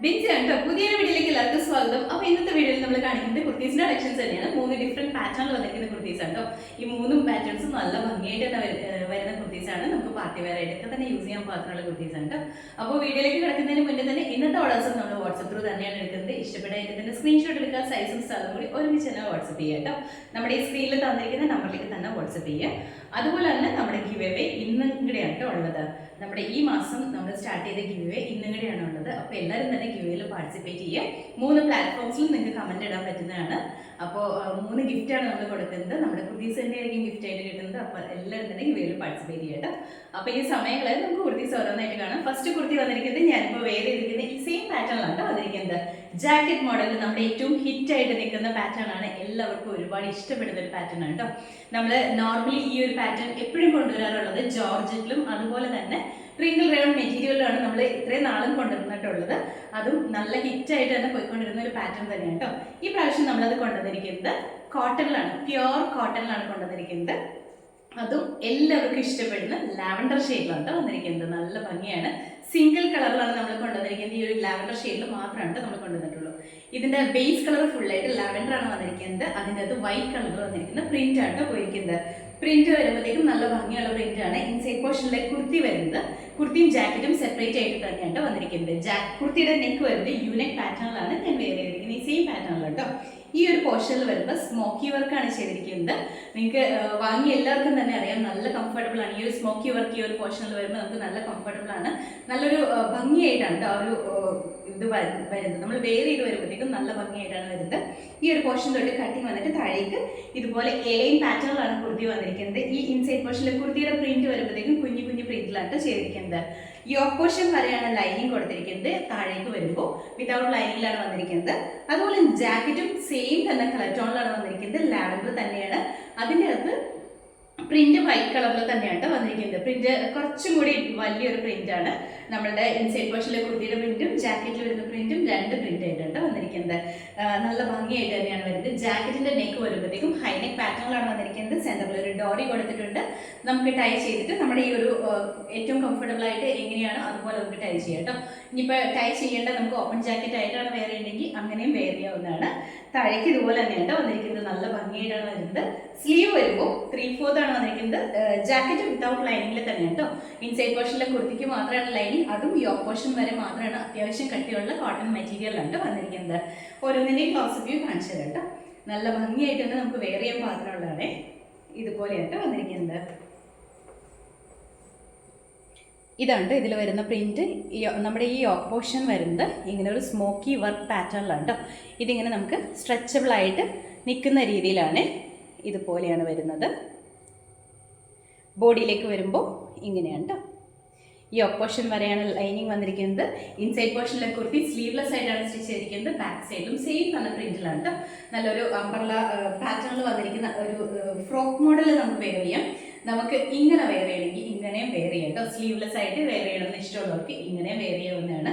ബിൻസിയാണ് ട്ടോ. പുതിയൊരു വീഡിയോയിലേക്ക് എല്ലാവർക്കും സ്വാഗതം. അപ്പോൾ ഇന്നത്തെ വീഡിയോയിൽ നമ്മൾ കാണിക്കുന്നത് കുർത്തീസിന്റെ കളക്ഷൻസ് തന്നെയാണ്. 3 ഡിഫറെന്റ് പാറ്റേണിൽ വന്നിരിക്കുന്ന കുർത്തീസ് ആണ് ട്ടോ. ഈ 3 പാറ്റേൺസും നല്ല ഭംഗിയായിട്ട് തന്നെ വരുന്ന കുർത്തീസ് ആണ്. നമുക്ക് പാർട്ടി വെയർ ആയിട്ടൊക്കെ തന്നെ യൂസ് ചെയ്യാൻ പാകത്തിനുള്ള കുർത്തീസ് ആണ് ട്ടോ. അപ്പോൾ വീഡിയോയിലേക്ക് കിടക്കുന്നതിന് മുന്നേ തന്നെ ഇന്നത്തെ ഓർഡേഴ്സ് നമ്മൾ വാട്സ്ആപ്പ് ത്രൂ തന്നെയാണ് എടുക്കുന്നത്. ഇഷ്ടപ്പെട്ട തന്നെ സ്ക്രീൻഷോട്ട് എടുക്കുക, സൈസും സ്ഥലവും കൂടി ഒരുമിച്ച് തന്നെ വാട്സ്ആപ്പ് ചെയ്യുക കേട്ടോ. നമ്മുടെ ഈ സ്ക്രീനിൽ തന്നിരിക്കുന്ന നമ്പറിലേക്ക് തന്നെ വാട്സ്ആപ്പ് ചെയ്യുക. അതുപോലെ തന്നെ നമ്മുടെ ഗിവ് അവേ ഇന്നും കൂടെയാണ് കേട്ടോ ഉള്ളത്. നമ്മുടെ ഈ മാസം നമ്മൾ സ്റ്റാർട്ട് ചെയ്ത ഗിവ് അവേ ഇന്നും കൂടെയാണ് ഉള്ളത്. അപ്പോൾ എല്ലാവരും തന്നെ ഗിവ് അവേയിൽ പാർട്ടിസിപ്പേറ്റ് ചെയ്യുക. 3 പ്ലാറ്റ്ഫോംസിലും നിങ്ങൾക്ക് കമന്റ് ഇടാൻ പറ്റുന്നതാണ്. അപ്പോൾ 3 ഗിഫ്റ്റാണ് നമ്മൾ കൊടുക്കുന്നത്. നമ്മുടെ കുർത്തീസ് തന്നെയായിരിക്കും ഗിഫ്റ്റ് ആയിട്ട് കിട്ടുന്നത്. അപ്പോൾ എല്ലാവരും തന്നെ ഗിവ് അവേയിൽ പാർട്ടിസിപ്പേറ്റ് ചെയ്യട്ടോ. അപ്പോൾ ഈ സമയങ്ങളിൽ നമുക്ക് കുർത്തീസ് ഓരോന്നായിട്ട് കാണാം. ഫസ്റ്റ് കുർത്തി വന്നിരിക്കുന്നത് ഞാനിപ്പോൾ വെയർ ചെയ്തിരിക്കുന്ന ഈ സെയിം പാറ്റേണിലാണ് വന്നിരിക്കുന്നത്. ജാക്കറ്റ് മോഡലിൽ നമ്മുടെ ഏറ്റവും ഹിറ്റ് ആയിട്ട് നിൽക്കുന്ന പാറ്റേൺ ആണ്. എല്ലാവർക്കും ഒരുപാട് ഇഷ്ടപ്പെടുന്ന ഒരു പാറ്റേൺ ആണ് കേട്ടോ. നമ്മൾ നോർമലി ഈ ഒരു പാറ്റേൺ എപ്പോഴും കൊണ്ടുവരാറുള്ളത് ജോർജറ്റിലും അതുപോലെ തന്നെ റിംഗിൾ റയോൺ മെറ്റീരിയലാണ് നമ്മൾ ഇത്രയും നാളും കൊണ്ടുവന്നിട്ടുള്ളത്. അതും നല്ല ഹിറ്റായിട്ട് തന്നെ പോയിക്കൊണ്ടിരുന്ന ഒരു പാറ്റേൺ തന്നെയാണ് കേട്ടോ. ഈ പ്രാവശ്യം നമ്മളത് കൊണ്ടുവന്നിരിക്കുന്നത് കോട്ടണിലാണ്, പ്യുവർ കോട്ടണിലാണ് കൊണ്ടുവന്നിരിക്കുന്നത്. അതും എല്ലാവർക്കും ഇഷ്ടപ്പെടുന്ന ലാവൻഡർ ഷെയ്ഡിലാണ് വന്നിരിക്കുന്നത്. നല്ല ഭംഗിയാണ്. സിംഗിൾ കളറിലാണ് നമ്മൾ കൊണ്ടുവന്നിരിക്കുന്നത്. ഈ ഒരു ലാവൻഡർ ഷെയ്ഡിൽ മാത്രമാണ് നമ്മൾ കൊണ്ടുവന്നിട്ടുള്ളൂ. ഇതിന്റെ ബേസ് കളർ ഫുള്ളായിട്ട് ലാവൻഡർ ആണ് വന്നിരിക്കുന്നത്. അതിൻ്റെ അത് വൈറ്റ് കളർ വന്നിരിക്കുന്ന പ്രിന്റ് ആണ് പോയിരിക്കുന്നത്. പ്രിന്റ് വരുമ്പോഴത്തേക്കും നല്ല ഭംഗിയുള്ള പ്രിന്റ് ആണ്. ഇൻസൈഡ് പോർഷനിലേക്ക് കുർത്തി വരുന്നത്, കുർത്തിയും ജാക്കറ്റും സെപ്പറേറ്റ് ആയിട്ട് തന്നെയാണ് വന്നിരിക്കുന്നത്. കുർത്തിയുടെ നെക്ക് വരുന്നത് യൂനെക്ക് പാറ്റേണിലാണ് ഞാൻ വെയർ ചെയ്തിരിക്കുന്നത്. ഈ സെയിം പാറ്റേണിലാണ് കേട്ടോ. ഈ ഒരു പോർഷനിൽ വരുമ്പോൾ സ്മോക്കി വർക്കാണ് ചെയ്തിരിക്കുന്നത്. നിങ്ങൾക്ക് വാങ്ങി എല്ലാവർക്കും തന്നെ അറിയാം, നല്ല കംഫർട്ടബിൾ ആണ്. ഈ ഒരു സ്മോക്കി വർക്ക് ഈ ഒരു പോർഷനിൽ വരുമ്പോൾ നമുക്ക് നല്ല കംഫർട്ടബിൾ ആണ്. നല്ലൊരു ഭംഗിയായിട്ടാണ് ആ ഒരു ഇത് വരുന്നത്. നമ്മൾ വെയർ ചെയ്ത് വരുമ്പോഴത്തേക്കും നല്ല ഭംഗിയായിട്ടാണ് വരുന്നത്. ഈ ഒരു പോർഷൻ തൊട്ട് കട്ടിങ് വന്നിട്ട് താഴേക്ക് ഇതുപോലെ എലൈൻ പാറ്റേണിലാണ് കുർത്തി വന്നിരിക്കുന്നത്. ഈ ഇൻസൈഡ് പോർഷനിൽ കുർത്തിയുടെ പ്രിന്റ് വരുമ്പോഴത്തേക്കും കുഞ്ഞു കുഞ്ഞു പ്രിന്റിലാണ് ചെയ്തിരിക്കുന്നത്. യോക്ക് പോർഷൻ വരെയാണ് ലൈനിങ് കൊടുത്തിരിക്കുന്നത്. താഴേക്ക് വരുമ്പോൾ വിതൗട്ട് ലൈനിങ്ങിലാണ് വന്നിരിക്കുന്നത്. അതുപോലെ ജാക്കറ്റും സെയിം തന്നെ കളർ ടോണിലാണ് വന്നിരിക്കുന്നത്. ലാവൻഡർ തന്നെയാണ്. അതിൻ്റെ അകത്ത് പ്രിന്റ് വൈറ്റ് കളറിൽ തന്നെയാണ് വന്നിരിക്കുന്നത്. പ്രിന്റ് കുറച്ചും കൂടി വലിയൊരു പ്രിന്റ് ആണ്. നമ്മളുടെ ഇൻസൈഡ് പോർഷനിലെ കുർത്തിയുടെ പ്രിന്റും ജാക്കറ്റിൽ വരുന്ന പ്രിന്റും 2 പ്രിന്റ് ആയിട്ടാണ് വന്നിരിക്കുന്നത്. നല്ല ഭംഗിയായിട്ട് തന്നെയാണ് വരുന്നത്. ജാക്കറ്റിന്റെ നെക്ക് വരുമ്പോഴത്തേക്കും ഹൈനെക്ക് പാറ്റേണിലാണ് വന്നിരിക്കുന്നത്. സെന്ററിൽ ഒരു ഡോറി കൊടുത്തിട്ടുണ്ട്. നമുക്ക് ടൈ ചെയ്തിട്ട് നമ്മുടെ ഈ ഒരു ഏറ്റവും കംഫർട്ടബിൾ ആയിട്ട് എങ്ങനെയാണ് അതുപോലെ നമുക്ക് ടൈ ചെയ്യാം കേട്ടോ. ഇനിയിപ്പോൾ ടൈ ചെയ്യേണ്ട നമുക്ക് ഓപ്പൺ ജാക്കറ്റ് ആയിട്ടാണ് വെയർ ചെയ്യണമെങ്കിൽ അങ്ങനെയും വെയർ ചെയ്യാവുന്നതാണ്. താഴേക്ക് ഇതുപോലെ തന്നെയാണ് വന്നിരിക്കുന്നത്. നല്ല ഭംഗിയായിട്ടാണ് വരുന്നത്. സ്ലീവ് വരുമ്പോൾ 3/4 ആണ് വന്നിരിക്കുന്നത്. ജാക്കറ്റ് വിത്തൗട്ട് ലൈനിങ്ങിൽ തന്നെയാണ് കേട്ടോ. ഇൻസൈഡ് പോർഷനിലെ കുർത്തിക്ക് മാത്രമാണ് ലൈനിങ്. അതും യോക്ക് പോർഷൻ വരെ മാത്രമാണ് അത്യാവശ്യം കട്ടിയുള്ള കോട്ടൺ മെറ്റീരിയലാണ് വന്നിരിക്കുന്നത്. ഓരോന്നിൻ്റെയും ക്ലോസ് വ്യൂ കാണിച്ചു തരാം കേട്ടോ. നല്ല ഭംഗിയായിട്ട് തന്നെ നമുക്ക് വെയർ ചെയ്യാൻ പാത്രമുള്ളതാണ്. ഇതുപോലെയാണ് വന്നിരിക്കുന്നത്. ഇതാണ് ഇതിൽ വരുന്ന പ്രിന്റ്. നമ്മുടെ ഈ യോക്ക് പോർഷൻ വരുന്നത് ഇങ്ങനെ ഒരു സ്മോക്കി വർക്ക് പാറ്റേണിലാണ് കേട്ടോ. ഇതിങ്ങനെ നമുക്ക് സ്ട്രെച്ചബിൾ ആയിട്ട് നിൽക്കുന്ന രീതിയിലാണ്. ഇതുപോലെയാണ് വരുന്നത്. ബോഡിയിലേക്ക് വരുമ്പോൾ ഇങ്ങനെയാണ് കേട്ടോ. ഈ യോക്ക് പോർഷൻ വരെയാണ് ലൈനിങ് വന്നിരിക്കുന്നത്. ഇൻസൈഡ് പോർഷനിലെ കുർത്തി സ്ലീവ്ലെസ് ആയിട്ടാണ് സ്റ്റിച്ച് ചെയ്തിരിക്കുന്നത്. ബാക്ക് സൈഡിലും സെയിം തന്നെ പ്രിന്റിലാണ് കേട്ടോ. നല്ലൊരു അംബ്രല്ല പാറ്റേണിൽ വന്നിരിക്കുന്ന ഒരു ഫ്രോക്ക് മോഡൽ നമുക്ക് വെയർ ചെയ്യാം. നമുക്ക് ഇങ്ങനെ വെയർ ചെയ്യണമെങ്കിൽ ഇങ്ങനെയും വെയർ ചെയ്യാം കേട്ടോ. സ്ലീവ്ലെസ് ആയിട്ട് വെയർ ചെയ്യണമെന്ന് ഇഷ്ടമുള്ളവർക്ക് ഇങ്ങനെയും വെയർ ചെയ്യാവുന്നതാണ്.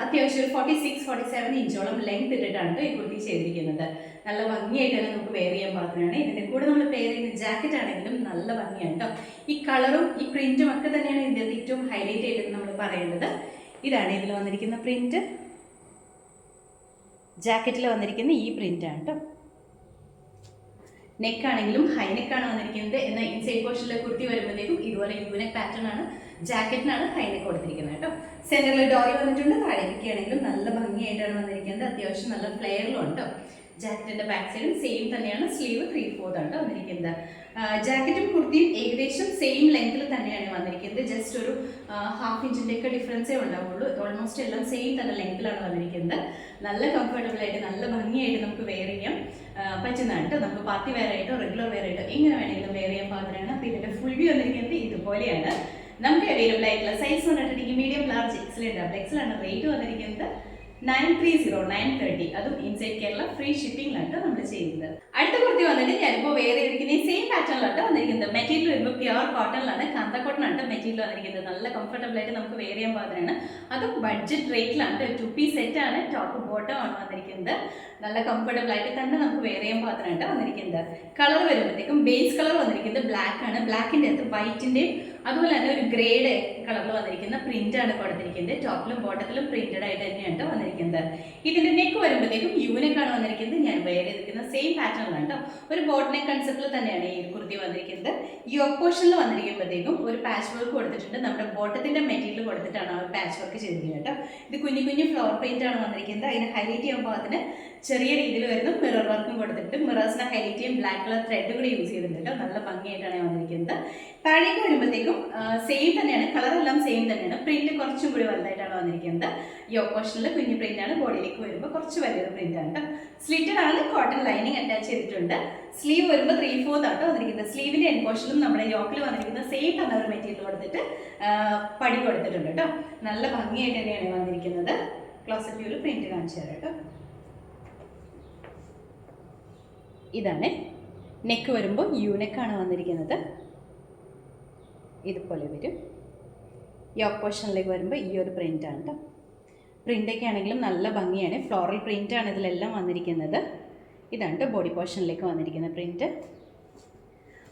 അത്യാവശ്യം ഒരു 46-47 ഇഞ്ചോളം ലെങ്ത് ഇട്ടിട്ടാണ് ഈ കുർത്തി ചെയ്തിരിക്കുന്നത്. നല്ല ഭംഗിയായിട്ട് തന്നെ നമുക്ക് വെയർ ചെയ്യാൻ പാത്രമാണ്. ഇതിൻ്റെ കൂടെ നമ്മൾ വെയർ ചെയ്യുന്ന ജാക്കറ്റ് ആണെങ്കിലും നല്ല ഭംഗിയാണ് കേട്ടോ. ഈ കളറും ഈ പ്രിന്റും ഒക്കെ തന്നെയാണ് ഇതിൻ്റെ ഏറ്റവും ഹൈലൈറ്റ് ആയിട്ട് നമ്മൾ പറയുന്നത്. ഇതാണ് ഇതിൽ വന്നിരിക്കുന്ന പ്രിന്റ്. ജാക്കറ്റിൽ വന്നിരിക്കുന്ന ഈ പ്രിന്റാണ് കേട്ടോ. നെക്ക് ആണെങ്കിലും ഹൈ നെക്കാണ് വന്നിരിക്കുന്നത്. എന്നാൽ ഇൻസൈഡ് പോർഷനിലെ കുർത്തി വരുമ്പോഴത്തേക്കും ഇതുപോലെ യൂനെക്ക് പാറ്റേൺ ആണ്. ജാക്കറ്റിനാണ് ഹൈ നെക്ക് കൊടുത്തിരിക്കുന്നത് കേട്ടോ. സെന്ററിൽ ഡോറി വന്നിട്ടുണ്ട്. താഴേക്ക് ആണെങ്കിലും നല്ല ഭംഗിയായിട്ടാണ് വന്നിരിക്കുന്നത്. അത്യാവശ്യം നല്ല ഫ്ലെയറിലും ഉണ്ട്. ജാക്കറ്റിന്റെ ബാക്ക് സൈഡും സെയിം തന്നെയാണ്. സ്ലീവ് 3/4 ആണ് വന്നിരിക്കുന്നത്. ജാക്കറ്റും കുർത്തിയും ഏകദേശം സെയിം ലെങ്ത്തിൽ തന്നെയാണ് വന്നിരിക്കുന്നത്. ജസ്റ്റ് ഒരു 1/2 ഇഞ്ചിൻ്റെ ഒക്കെ ഡിഫറൻസേ ഉണ്ടാവുള്ളൂ. ഓൾമോസ്റ്റ് എല്ലാം സെയിം തന്നെ ലെങ്ത്തിലാണ് വന്നിരിക്കുന്നത്. നല്ല കംഫർട്ടബിൾ ആയിട്ട് നല്ല ഭംഗിയായിട്ട് നമുക്ക് വെയർ ചെയ്യാൻ പറ്റുന്നതാണ് കേട്ടോ. നമുക്ക് പാർട്ടി വെയർ ആയിട്ടോ റെഗുലർ വെയർ ആയിട്ടോ എങ്ങനെ വേണമെങ്കിലും വെയർ ചെയ്യാൻ പാകത്തിനാണ്. അപ്പോൾ ഇതിൻ്റെ ഫുൾ വ്യൂ വന്നിരിക്കുന്നത് ഇതുപോലെയാണ്. നമുക്ക് അവൈലബിൾ ആയിട്ടുള്ള സൈസ് വന്നിട്ടുണ്ടെങ്കിൽ medium, large, XL, double XL ആണ്. റേറ്റ് വന്നിരിക്കുന്നത് 930-930. അതും ഇൻസൈഡ് കേരള ഫ്രീ ഷിപ്പിംഗിലാണ് നമ്മൾ ചെയ്യുന്നത്. അടുത്ത കുർത്തി വന്നിട്ട് ഞാനിപ്പോൾ വെയർ ചെയ്തിരിക്കുന്ന ഈ സെയിം പാറ്റേണിലാണ് വന്നിരിക്കുന്നത്. മെറ്റീരിയൽ വരുമ്പോൾ പ്യുവർ കോട്ടണിലാണ്. കാന്ത കോട്ടൺ ആണ് മെറ്റീരിയൽ വന്നിരിക്കുന്നത്. നല്ല കംഫർട്ടബിൾ ആയിട്ട് നമുക്ക് വെയർ ചെയ്യാൻ പാകത്തിനാണ്. അതും ബഡ്ജറ്റ് റേറ്റിലാണ്. 2 പീസ് സെറ്റ് ആണ്. ടോപ്പ് ബോട്ടം ആണ് വന്നിരിക്കുന്നത്. നല്ല കംഫർട്ടബിൾ ആയിട്ട് തന്നെ നമുക്ക് വെയർ ചെയ്യാൻ പാകത്തിനായിട്ട് വന്നിരിക്കുന്നത്. കളർ വരുമ്പോഴത്തേക്കും ബേസ് കളർ വന്നിരിക്കുന്നത് ബ്ലാക്ക് ആണ്. ബ്ലാക്കിൻ്റെ അകത്ത് വൈറ്റിൻ്റെയും അതുപോലെ തന്നെ ഒരു ഗ്രേഡ് കളറിൽ വന്നിരിക്കുന്ന പ്രിന്റ് ആണ് കൊടുത്തിരിക്കുന്നത്. ടോപ്പിലും ബോട്ടത്തിലും പ്രിന്റഡ് ആയിട്ട് തന്നെയാണ് വന്നിരിക്കുന്നത്. ഇതിന്റെ നെക്ക് വരുമ്പോഴത്തേക്കും യൂനെക്കാണ് വന്നിരിക്കുന്നത്. ഞാൻ വെയർ ചെയ്തിരിക്കുന്ന സെയിം പാറ്റേണിലാണ് കേട്ടോ. ഒരു ബോട്ട് നെക്ക് കൺസെപ്റ്റിൽ തന്നെയാണ് ഈ കുർത്തി വന്നിരിക്കുന്നത്. യോക്ക് പോർഷനിൽ വന്നിരിക്കുമ്പോഴത്തേക്കും ഒരു പാച്ച് വർക്ക് കൊടുത്തിട്ടുണ്ട്. നമ്മുടെ ബോട്ടത്തിന്റെ മെറ്റീരിയൽ കൊടുത്തിട്ടാണ് ആ പാച്ച് വർക്ക് ചെയ്തിരിക്കുന്നത് കേട്ടോ. ഇത് കുഞ്ഞു കുഞ്ഞു ഫ്ലവർ പ്രിന്റ് ആണ് വന്നിരിക്കുന്നത്. അതിന് ഹൈലൈറ്റ് ചെയ്യുമ്പോൾ അതിന് ചെറിയ രീതിയിൽ വരുന്ന മിറർ വർക്കും കൊടുത്തിട്ട് മിറേഴ്സിനെ ഹൈലൈറ്റ് ചെയ്യാൻ ബ്ലാക്ക് കളർ ത്രെഡ് കൂടി യൂസ് ചെയ്തിട്ടുണ്ട്. നല്ല ഭംഗിയായിട്ടാണ് വന്നിരിക്കുന്നത്. താഴേക്ക് വരുമ്പോഴത്തേക്കും സെയിം തന്നെയാണ്, കളറെല്ലാം സെയിം തന്നെയാണ്. പ്രിന്റ് കുറച്ചും കൂടി വലുതായിട്ടാണ് വന്നിരിക്കുന്നത്. യോക്ക് പോർഷനിൽ കുഞ്ഞു പ്രിന്റ് ആണ്, ബോഡിയിലേക്ക് വരുമ്പോൾ കുറച്ച് വലിയൊരു പ്രിന്റ് ആണ്. സ്ലിറ്റഡ് ആണ്, കോട്ടൺ ലൈനിങ് അറ്റാച്ച് ചെയ്തിട്ടുണ്ട്. സ്ലീവ് വരുമ്പോൾ 3/4 ആട്ടോ വന്നിരിക്കുന്നത്. സ്ലീവിന്റെ എൻ പോർഷനിലും നമ്മുടെ യോക്കിൽ വന്നിരിക്കുന്ന സെയിം കളർ മെറ്റീരിയൽ കൊടുത്തിട്ട് പടി കൊടുത്തിട്ടുണ്ട് കേട്ടോ. നല്ല ഭംഗിയായിട്ട് തന്നെയാണ് വന്നിരിക്കുന്നത്. ക്ലോസറ്റ് വ്യൂവിൽ പ്രിന്റ് കാണിച്ചു തരാം കേട്ടോ. ഇതാണ് നെക്ക് വരുമ്പോൾ യൂനെക്കാണ് വന്നിരിക്കുന്നത്. ഇതുപോലെ വരും. യോക്ക് പോർഷനിലേക്ക് വരുമ്പോൾ ഈ ഒരു പ്രിൻ്റാണ് കേട്ടോ. പ്രിൻ്റൊക്കെ ആണെങ്കിലും നല്ല ഭംഗിയാണ്. ഫ്ലോറൽ പ്രിൻ്റാണ് ഇതിലെല്ലാം വന്നിരിക്കുന്നത്. ഇതാണ് കേട്ടോ ബോഡി പോർഷനിലേക്ക് വന്നിരിക്കുന്ന പ്രിൻറ്റ്.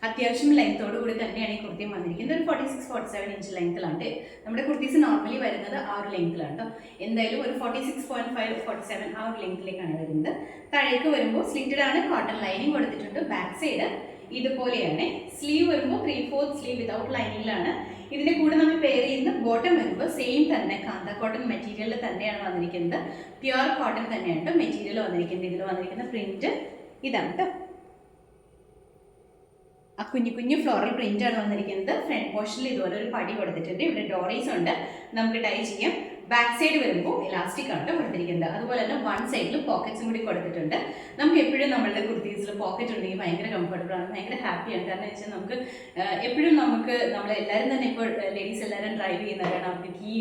അത്യാവശ്യം ലെങ്ത്തോടു കൂടി തന്നെയാണ് ഈ കുർത്തി വന്നിരിക്കുന്നത്. ഒരു 46-47 ഇഞ്ച് ലെങ്ത്തിലാണ്. നമ്മുടെ കുർത്തീസ് നോർമലി വരുന്നത് ആ ഒരു ലെങ്ത്തിലാണ് കേട്ടോ. എന്തായാലും ഒരു 46.5-47 ആ ഒരു ലെങ്ത്തിലേക്കാണ് വരുന്നത്. താഴേക്ക് വരുമ്പോൾ സ്ലിറ്റഡ് ആണ്, കോട്ടൺ ലൈനിങ് കൊടുത്തിട്ടുണ്ട്. ബാക്ക് സൈഡ് ഇതുപോലെയാണ്. സ്ലീവ് വരുമ്പോൾ 3/4 സ്ലീവ് വിതൗട്ട് ലൈനിങ്ങിലാണ്. ഇതിന്റെ കൂടെ നമ്മൾ പെയർ ചെയ്യുന്ന ബോട്ടം വരുമ്പോൾ സെയിം തന്നെ കാന്ത കോട്ടൺ മെറ്റീരിയൽ തന്നെയാണ് വന്നിരിക്കുന്നത്. പ്യുവർ കോട്ടൺ തന്നെയാണ് മെറ്റീരിയൽ വന്നിരിക്കുന്നത്. ഇതിൽ വന്നിരിക്കുന്ന പ്രിന്റ് ഇതാണ് കേട്ടോ. ആ കുഞ്ഞു കുഞ്ഞു ഫ്ലോറൽ പ്രിന്റ് ആണ് വന്നിരിക്കുന്നത്. ഫ്രണ്ട് പോർഷനിൽ ഇതുപോലെ ഒരു പടി കൊടുത്തിട്ടുണ്ട്. ഇവിടെ ഡോറീസ് ഉണ്ട്, നമുക്ക് ടൈ ചെയ്യാം. ബാക്ക് സൈഡ് വരുമ്പോൾ ഇലാസ്റ്റിക് ആണ് കൊടുത്തിരിക്കുന്നത്. അതുപോലെ തന്നെ വൺ സൈഡിൽ പോക്കറ്റ്സും കൂടി കൊടുത്തിട്ടുണ്ട്. നമുക്ക് എപ്പോഴും നമ്മളുടെ കുർത്തീസിൽ പോക്കറ്റ് ഉണ്ടെങ്കിൽ ഭയങ്കര കംഫർട്ടബിൾ ആണ്, ഭയങ്കര ഹാപ്പിയാണ്. കാരണം വെച്ചാൽ നമുക്ക് എപ്പോഴും നമ്മളെല്ലാവരും തന്നെ ഇപ്പോൾ ലേഡീസ് എല്ലാവരും ഡ്രൈവ് ചെയ്യുന്നവരാണ്. അവർക്ക് കീ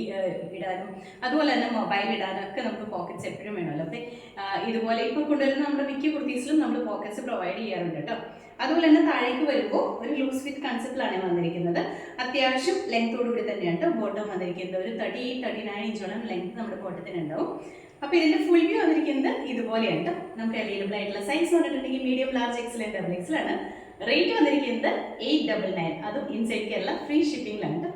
ഇടാനും അതുപോലെ തന്നെ മൊബൈൽ ഇടാനും ഒക്കെ നമുക്ക് പോക്കറ്റ്സ് എപ്പോഴും വേണമല്ലോ. അപ്പോൾ ഇതുപോലെ ഇപ്പോൾ കൊണ്ടുവരുന്ന നമ്മുടെ മിക്ക കുർത്തീസിലും നമ്മൾ പോക്കറ്റ്സ് പ്രൊവൈഡ് ചെയ്യാറുണ്ട് കേട്ടോ. അതുപോലെ തന്നെ താഴേക്ക് വരുമ്പോൾ ഒരു ലൂസ് ഫിറ്റ് കൺസെപ്റ്റിലാണ് വന്നിരിക്കുന്നത്. അത്യാവശ്യം ലെങ്ത്തോടുകൂടി തന്നെയാണ് കേട്ടോ ബോട്ടം വന്നിരിക്കുന്നത്. ഒരു 38-39 ഇഞ്ചോളം ലെങ്ത് നമ്മുടെ ബോട്ടത്തിന് ഉണ്ടാവും. അപ്പോൾ ഇതിന്റെ ഫുൾ വ്യൂ വന്നിരിക്കുന്നത് ഇതുപോലെയാണ് കേട്ടോ. നമുക്ക് അവൈലബിൾ ആയിട്ടുള്ള സൈസ് വന്നിട്ടുണ്ടെങ്കിൽ മീഡിയം, ലാർജ്, എക്സൽ, ഡബിൾ എക്സലാണ്. റേറ്റ് വന്നിരിക്കുന്നത് 899. അതും ഇൻസൈഡ് കേരള ഫ്രീ ഷിപ്പിംഗിലാണ് കേട്ടോ.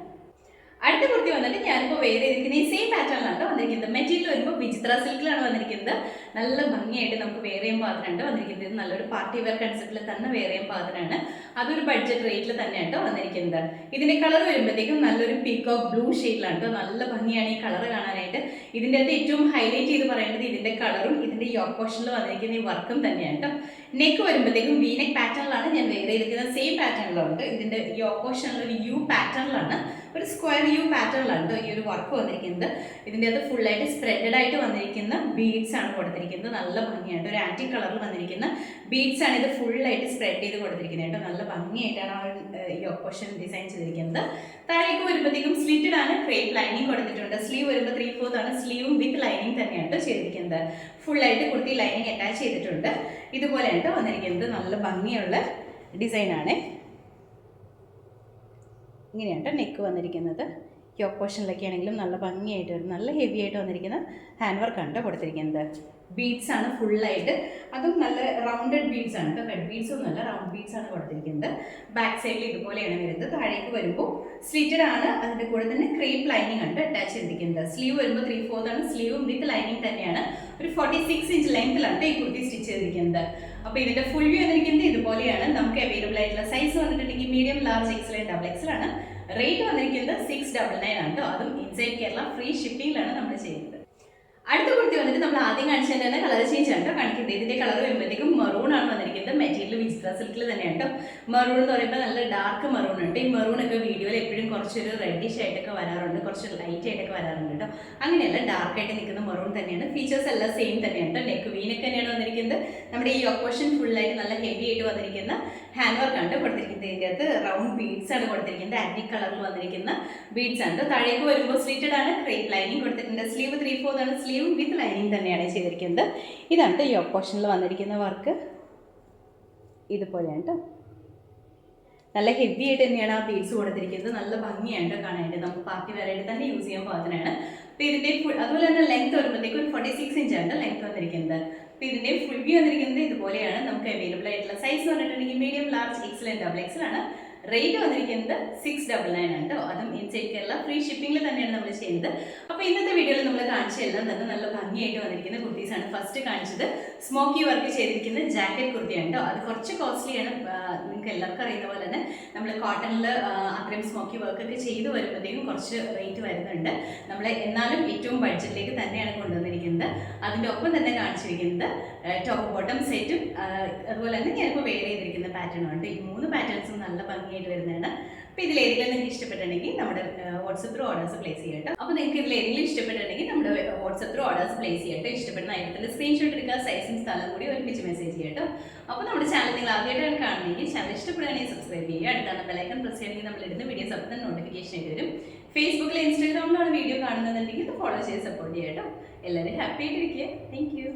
അടുത്ത കുർത്തി വന്നിട്ട് ഞാനിപ്പോൾ വെയർ ചെയ്തിരിക്കുന്ന ഈ സെയിം പാറ്റേണിലാണ് വന്നിരിക്കുന്നത്. മെറ്റീരിയൽ വരുമ്പോൾ വിചിത്ര സിൽക്കിലാണ് വന്നിരിക്കുന്നത്. നല്ല ഭംഗിയായിട്ട് നമുക്ക് വെയർ ചെയ്യാൻ പാകത്തിനാണ് വന്നിരിക്കുന്നത്. ഇത് നല്ലൊരു പാർട്ടി വെയർ കൺസെപ്റ്റിൽ തന്നെ വെയർ ചെയ്യാൻ പാകത്തിനാണ്. അതൊരു ബഡ്ജറ്റ് റേറ്റിൽ തന്നെയാണ് വന്നിരിക്കുന്നത്. ഇതിന്റെ കളർ വരുമ്പോഴത്തേക്കും നല്ലൊരു പീകോക്ക് ബ്ലൂ ഷെയ്ഡിലാണ് കേട്ടോ. നല്ല ഭംഗിയാണ് ഈ കളർ കാണാനായിട്ട്. ഇതിൻ്റെ അകത്ത് ഏറ്റവും ഹൈലൈറ്റ് ചെയ്ത് പറയേണ്ടത് ഇതിന്റെ കളറും ഇതിന്റെ യോക്ക് പോർഷനിൽ വന്നിരിക്കുന്ന ഈ വർക്കും തന്നെയാണ് കേട്ടോ. നെക്ക് വരുമ്പോഴത്തേക്കും വി നെക്ക് പാറ്റേണിലാണ് ഞാൻ വെയർ ചെയ്തിരിക്കുന്നത്. സെയിം പാറ്റേണിലുണ്ട്. ഇതിന്റെ യോക്ക് പോർഷനിൽ ഒരു യു പാറ്റേണിലാണ്, ഒരു സ്ക്വയർ യു പാറ്റേണിലാണ് കേട്ടോ ഈ ഒരു വർക്ക് വന്നിരിക്കുന്നത്. ഇതിൻ്റെ അത് ഫുള്ളായിട്ട് സ്പ്രെഡഡ് ആയിട്ട് വന്നിരിക്കുന്ന ബീഡ്സ് ആണ് കൊടുത്തിരിക്കുന്നത്. നല്ല ഭംഗിയായിട്ട് ഒരു ആന്റി കളറിൽ വന്നിരിക്കുന്ന ബീഡ്സ് ആണ് ഇത് ഫുള്ളായിട്ട് സ്പ്രെഡ് ചെയ്ത് കൊടുത്തിരിക്കുന്നത് കേട്ടോ. നല്ല ഭംഗിയായിട്ടാണ് ആ യോക്ക് പോർഷൻ ഡിസൈൻ ചെയ്തിരിക്കുന്നത്. താഴേക്ക് വരുമ്പോഴത്തേക്കും സ്ലിറ്റഡ് ആണ്, ക്രേപ്പ് ലൈനിങ് കൊടുത്തിട്ടുണ്ട്. സ്ലീവ് വരുമ്പോൾ 3/4 ആണ്. സ്ലീവും വിത്ത് ലൈനിങ് തന്നെയാണ് ചെയ്തിരിക്കുന്നത്. ഫുള്ളായിട്ട് കുർത്തി ലൈനിങ് അറ്റാച്ച് ചെയ്തിട്ടുണ്ട്. ഇതുപോലെയാണ് വന്നിരിക്കുന്നത്. നല്ല ഭംഗിയുള്ള ഡിസൈനാണ്. ഇങ്ങനെയാണ് നെക്ക് വന്നിരിക്കുന്നത്. യോക്ക് പോർഷനിലൊക്കെ ആണെങ്കിലും നല്ല ഭംഗിയായിട്ട് വരും. നല്ല ഹെവി ആയിട്ട് വന്നിരിക്കുന്ന ഹാൻഡ് വർക്കാണ് കൊടുത്തിരിക്കുന്നത്. ബീഡ്സ് ആണ് ഫുള്ളായിട്ട്, അതും നല്ല റൗണ്ടഡ് ബീഡ്സ് ആണ് കേട്ടോ. കട്ട് ബീഡ്സ് ഒന്നുമല്ല, റൗണ്ട് ബീഡ്സ് ആണ് കൊടുത്തിരിക്കുന്നത്. ബാക്ക് സൈഡിൽ ഇതുപോലെയാണ് വരുന്നത്. താഴേക്ക് വരുമ്പോൾ സ്ലിറ്റഡ് ആണ്, അതിൻ്റെ കൂടെ തന്നെ ക്രേപ്പ് ലൈനിങ് ആണ് അറ്റാച്ച് ചെയ്തിരിക്കുന്നത്. സ്ലീവ് വരുമ്പോൾ 3/4 ആണ്. സ്ലീവും വിത്ത് ലൈനിങ് തന്നെയാണ്. ഒരു 46 ഇഞ്ച് ലെങ്ത്തിലാണ് ഈ കുർത്തി സ്റ്റിച്ച് ചെയ്തിരിക്കുന്നത്. അപ്പോൾ ഇതിന്റെ ഫുൾ വ്യൂ വന്നിരിക്കുന്നത് ഇതുപോലെയാണ്. നമുക്ക് അവൈലബിൾ ആയിട്ടുള്ള സൈസ് വന്നിട്ടുണ്ടെങ്കിൽ മീഡിയം, ലാർജ്, എക്സൽ, ഡബിൾ എക്സലാണ്. റേറ്റ് വന്നിരിക്കുന്നത് 699 ആണ് കേട്ടോ. അതും ഇൻസൈഡ് കേരള ഫ്രീ ഷിപ്പിംഗിലാണ് നമ്മൾ ചെയ്യുന്നത്. അടുത്ത കുർത്തി വന്നിട്ട് നമ്മൾ ആദ്യം കാണിച്ചതിന്റെ തന്നെ കളർ ചേഞ്ച് ആണ് കേട്ടോ കാണിക്കുന്നത്. ഇതിന്റെ കളർ വരുമ്പോഴത്തേക്കും മെറൂൺ ആണ് വന്നിരിക്കുന്നത്. മെറ്റീരിയൽ വിചിത്ര സിൽക്കിൽ തന്നെയാണ് കേട്ടോ. മെറൂൺ എന്ന് പറയുമ്പോൾ നല്ല ഡാർക്ക് മെറൂൺ ഉണ്ട്. ഈ മെറൂൺ ഒക്കെ വീഡിയോയിൽ എപ്പോഴും കുറച്ചൊരു റെഡിഷ് ആയിട്ടൊക്കെ വരാറുണ്ട്, കുറച്ച് ലൈറ്റ് ആയിട്ടൊക്കെ വരാറുണ്ട് കേട്ടോ. അങ്ങനെയല്ല, ഡാർക്ക് ആയിട്ട് നിൽക്കുന്ന മെറൂൺ തന്നെയാണ്. ഫീച്ചേഴ്സ് എല്ലാം സെയിം തന്നെയാണ് കേട്ടോ. നെക്ക് വീനൊക്കെ തന്നെയാണ് വന്നിരിക്കുന്നത്. നമ്മുടെ ഈ യോക്ക് പോർഷൻ ഫുള്ളായിട്ട് നല്ല ഹെവി ആയിട്ട് വന്നിരിക്കുന്ന ഹാൻഡ് വർക്ക് ആണ് കൊടുത്തിരിക്കുന്നത്. ഇതിൻ്റെ അകത്ത് റൗണ്ട് ബീഡ്സ് ആണ് കൊടുത്തിരിക്കുന്നത്. ആന്റിക് കളറിൽ വന്നിരിക്കുന്ന ബീഡ്സ് ആണ്. താഴേക്ക് വരുമ്പോൾ സ്ലിറ്റഡ് ആണ്, ക്രേപ്പ് ലൈനിങ് കൊടുത്തിട്ടുണ്ട്. സ്ലീവ് 3/4 ആണ്. സ്ലീവ് വിത്ത് ലൈനിങ് തന്നെയാണ് ചെയ്തിരിക്കുന്നത്. ഇതാണ് യോക്ക് പോർഷനിൽ വന്നിരിക്കുന്ന വർക്ക്. ഇതുപോലെയാണ് കേട്ടോ. നല്ല ഹെവി ആയിട്ട് തന്നെയാണ് ആ ബീഡ്സ് കൊടുത്തിരിക്കുന്നത്. നല്ല ഭംഗിയാണ് കാണാനായിട്ട്. നമുക്ക് പാർട്ടി വെയറായിട്ട് തന്നെ യൂസ് ചെയ്യാൻ പാകത്തിനാണ്. അപ്പോൾ ഇതിൻ്റെ അതുപോലെ തന്നെ ലെങ്ത് വരുമ്പോഴത്തേക്കും ഒരു 46 ഇഞ്ചാണ് ലെങ്ത് വന്നിരിക്കുന്നത്. അപ്പോൾ ഇതിൻ്റെ ഫുൾ വ്യൂ വന്നിരിക്കുന്നത് ഇതുപോലെയാണ്. നമുക്ക് അവൈലബിൾ ആയിട്ടുള്ള സൈസ് പറഞ്ഞിട്ടുണ്ടെങ്കിൽ മീഡിയം, ലാർജ്, എക്സൽ, ഡബിൾ എക്സലാണ്. റേറ്റ് വന്നിരിക്കുന്നത് 699 ആണ് കേട്ടോ. അതും ഇൻസൈഡ് കേരള ഫ്രീ ഷിപ്പിംഗിൽ തന്നെയാണ് നമ്മൾ ചെയ്യുന്നത്. അപ്പോൾ ഇന്നത്തെ വീഡിയോയിൽ നമ്മൾ കാണിച്ചതെല്ലാം തന്നെ നല്ല ഭംഗിയായിട്ട് വന്നിരിക്കുന്ന കുർത്തീസാണ്. ഫസ്റ്റ് കാണിച്ചത് സ്മോക്കി വർക്ക് ചെയ്തിരിക്കുന്ന ജാക്കറ്റ് കുർത്തിയാണ് കേട്ടോ. അത് കുറച്ച് കോസ്റ്റ്ലിയാണ്. നിങ്ങൾക്ക് എല്ലാവർക്കും അറിയുന്ന പോലെ തന്നെ നമ്മൾ കോട്ടണിൽ അത്രയും സ്മോക്കി വർക്കൊക്കെ ചെയ്ത് വരുമ്പോഴത്തേക്കും കുറച്ച് റേറ്റ് വരുന്നുണ്ട്. നമ്മൾ എന്നാലും ഏറ്റവും ബഡ്ജറ്റിലേക്ക് തന്നെയാണ് കൊണ്ടുവന്നിരിക്കുന്നത്. അതിൻ്റെ ഒപ്പം തന്നെ കാണിച്ചിരിക്കുന്നത് ടോപ്പ് ബോട്ടം സെറ്റും അതുപോലെ തന്നെ ഞാനിപ്പോൾ വെയർ ചെയ്തിരിക്കുന്ന പാറ്റേണും ഉണ്ട്. ഈ 3 പാറ്റേൺസും നല്ല ഭംഗിയായിട്ട് വരുന്നതാണ്. അപ്പോൾ ഇതിലേതെങ്കിലും നിങ്ങൾക്ക് ഇഷ്ടപ്പെട്ടിട്ടുണ്ടെങ്കിൽ നമ്മുടെ വാട്സപ്പ് ത്രൂ ഓർഡേഴ്സ് പ്ലേസ് ചെയ്യട്ടോ. അപ്പോൾ നിങ്ങൾക്ക് ഇതിലേതെങ്കിലും ഇഷ്ടപ്പെട്ടിട്ടുണ്ടെങ്കിൽ നമ്മുടെ വാട്സപ്പ് ത്രൂ ഓർഡേഴ്സ് പ്ലേസ് ചെയ്യട്ടോ. ഇഷ്ടപ്പെടുന്ന ഐറ്റത്തിൽ സ്ക്രീൻഷോട്ട് എടുക്കുക, സൈസും സ്ഥലം കൂടി ഒരുമിച്ച് മെസ്സേജ് ചെയ്യട്ടോ. അപ്പോൾ നമ്മുടെ ചാനൽ നിങ്ങൾ ആദ്യമായിട്ടാണ് കാണുന്നതെങ്കിൽ ചാനൽ ഇഷ്ടപ്പെടുകയാണെങ്കിൽ സബ്സ്ക്രൈബ് ചെയ്യുക. അടുത്താണ് ബെലൈക്കൺ പ്രസ് ചെയ്യണമെങ്കിൽ നമ്മൾ ഇടുന്ന വീഡിയോസ് അപ്പോൾ തന്നെ നോട്ടിഫിക്കേഷൻ ആയിട്ട് വരും. ഫേസ്ബുക്കിൽ ഇൻസ്റ്റാഗ്രാമിലാണ് വീഡിയോ കാണുന്നതെന്നുണ്ടെങ്കിൽ ഇത് ഫോളോ ചെയ്ത് സപ്പോർട്ട് ചെയ്യട്ടോ. എല്ലാവരും ഹാപ്പി ആയിട്ടിരിക്കുക. Thank you.